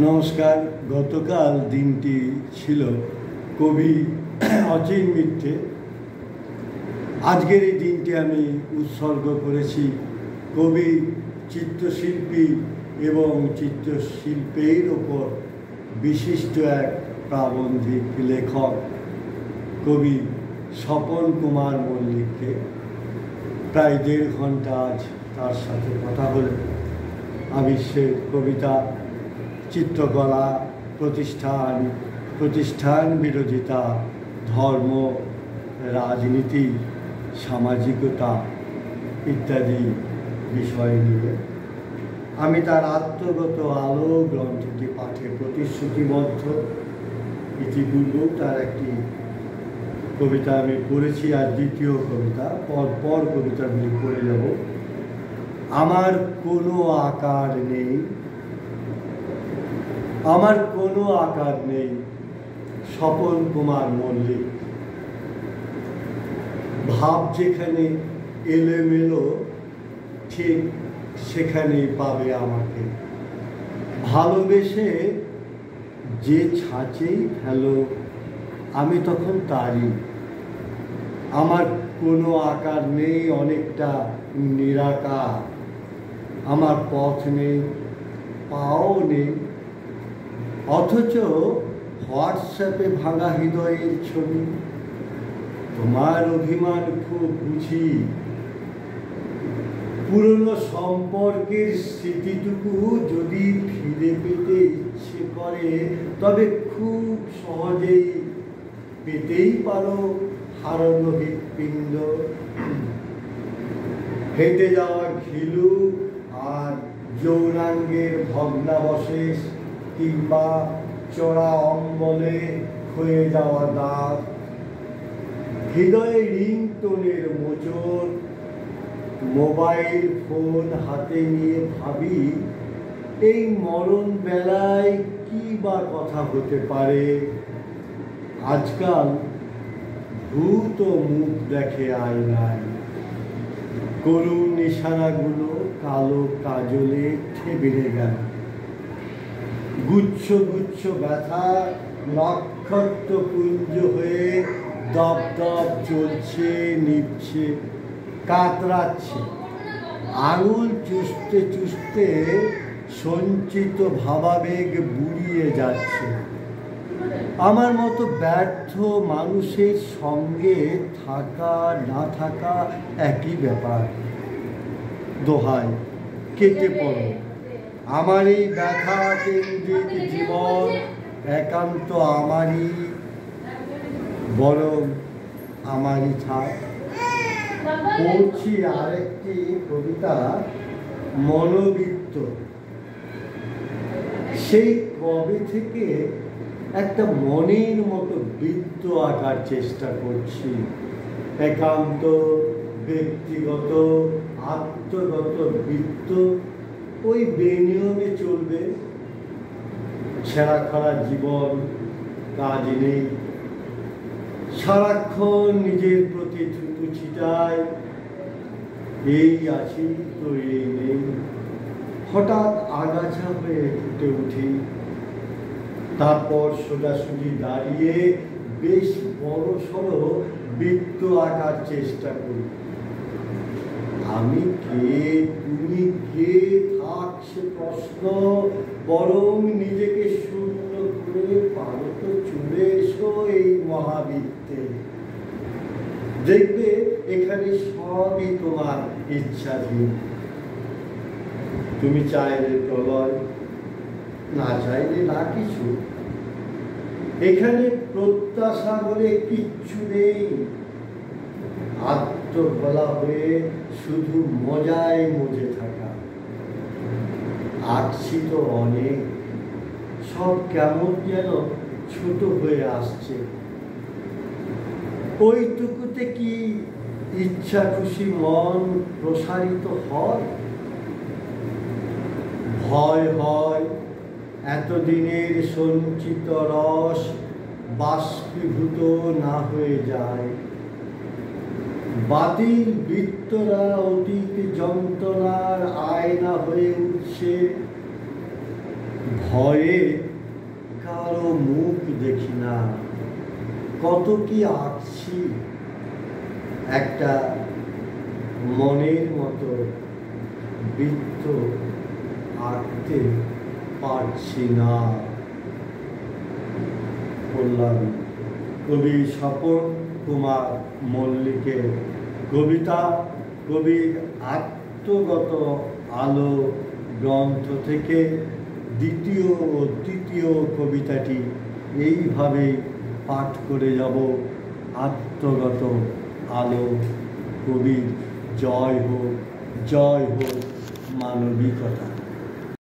নমস্কার। গতকাল দিনটি ছিল কবি অচিন মিত্রের। আজকের এই দিনটি আমি উৎসর্গ করেছি কবি, চিত্রশিল্পী এবং চিত্রশিল্পের ওপর বিশিষ্ট এক প্রাবন্ধিক লেখক কবি স্বপন কুমার মল্লিককে। প্রায় 1.5 ঘন্টা আজ তার সাথে কথা হল। আবিষ্যের কবিতা, চিত্রকলা, প্রতিষ্ঠান বিরোধিতা, ধর্ম, রাজনীতি, সামাজিকতা ইত্যাদি বিষয় নিয়ে আমি তার আত্মগত আলো গ্রন্থটি পাঠে প্রতিশ্রুতিবদ্ধ। ইতিপূর্বেও তার একটি কবিতা আমি পড়েছি, আর দ্বিতীয় কবিতা পর কবিতাগুলি পড়ে যাব। আমার কোনো আকার নেই, আমার কোনো আকার নেই, স্বপন কুমার মল্লিক। ভাব যেখানে এলোমেলো, ঠিক সেখানেই পাবে আমাকে। ভালোবেসে যে ছাঁচেই ফেলো, আমি তখন তারই। আমার কোনো আকার নেই, অনেকটা নিরাকার। আমার পথ নেই, পাও নেই, অথচ হোয়াটসঅ্যাপে ভাঙা হৃদয়ের ছবি। তোমার অভিমান খুব বুঝি, পুরনো সম্পর্কের স্মৃতিটুকু যদি ফিরে পেতে ইচ্ছে করে, তবে খুব সহজেই পেতেই পারো হারানো হৃৎপিণ্ড। হেঁটে যাওয়া ঘিলু আর যৌনাঙ্গের ভগ্নাবশেষ, কিংবা চড়া অম্বলে ক্ষয়ে যাওয়া দাঁত, হৃদয়ে রিংটোনের মোচড়। মোবাইল ফোন হাতে নিয়ে ভাবি, এই মরণ বেলায় কি বা কথা হতে পারে। আজকাল ভূত মুখ দেখে আয়নায়, করুণ নিশানাগুলো কালো কাজলে ঠেবিড়ে গেল। গুচ্ছ গুচ্ছ ব্যথা নক্ষত্রপুঞ্জ হয়ে দপদপ চলছে, নিচ্ছে, কাতরাচ্ছে। আঙুল চুষতে চুষতে সঞ্চিত ভাবাবেগ বুড়িয়ে যাচ্ছে। আমার মতো ব্যর্থ মানুষের সঙ্গে থাকা না থাকা একই ব্যাপার। দোহাই, কেটে পড়ো। আমার এই ব্যথা কেন্দ্রিক জীবন একান্ত আমারই, বরং আমারই থাক। পড়ছি আরেকটি কবিতা, মনোবৃত্ত। সেই কবে থেকে একটা মনের মতো বৃত্ত আঁকার চেষ্টা করছি। একান্ত ব্যক্তিগত আত্মগত বৃত্ত, ওই বেনিয়মে চলবে। ছেঁড়া খরা জীবন, কাজ নেই, সারাক্ষণ নিজের প্রতি থুতু ছিটায়। এই আছি তো এই নেই। হঠাৎ আগাছা হয়ে ফুটে উঠি, তারপর সোজাসুজি দাঁড়িয়ে বেশ বড় সড়ো বৃত্ত আঁকার চেষ্টা করি। আমি কে, তুমি কে থাক সে প্রশ্ন, বরং নিজেকে শূন্য করে পারো তো চলে এসো এই মহাবৃত্তে। দেখবে এখানে সবই তোমার ইচ্ছাধীন। তুমি চাইলে প্রলয়, না চাইলে না কিছু। এখানে প্রত্যাশা বলে কিচ্ছু নেই। আত্মভোলা হয়ে শুধু মজায় মজে থাকা। আঁকছি তো অনেক, সব কেমন যেন ছোট হয়ে আসছে। ওইটুকুতে কি ইচ্ছা খুশি মন প্রসারিত হয়? ভয় হয় এতদিনের সঞ্চিত রস বাষ্পীভূত না হয়ে যায়। বাতিল বৃত্তরা অতীত যন্ত্রণার আয়না হয়ে উঠছে। ভয়ে কারো মুখ দেখি না, কত কি আঁকছি, একটা মনের মতো বৃত্ত আঁকতে পারছি না। বললাম কবি স্বপন কুমার মল্লিকের কবিতা কবির আত্মগত আলো গ্রন্থ থেকে দ্বিতীয় ও তৃতীয় কবিতাটি এইভাবে পাঠ করে যাব। আত্মগত আলো। কবির জয় হোক, জয় হোক মানবিকতা।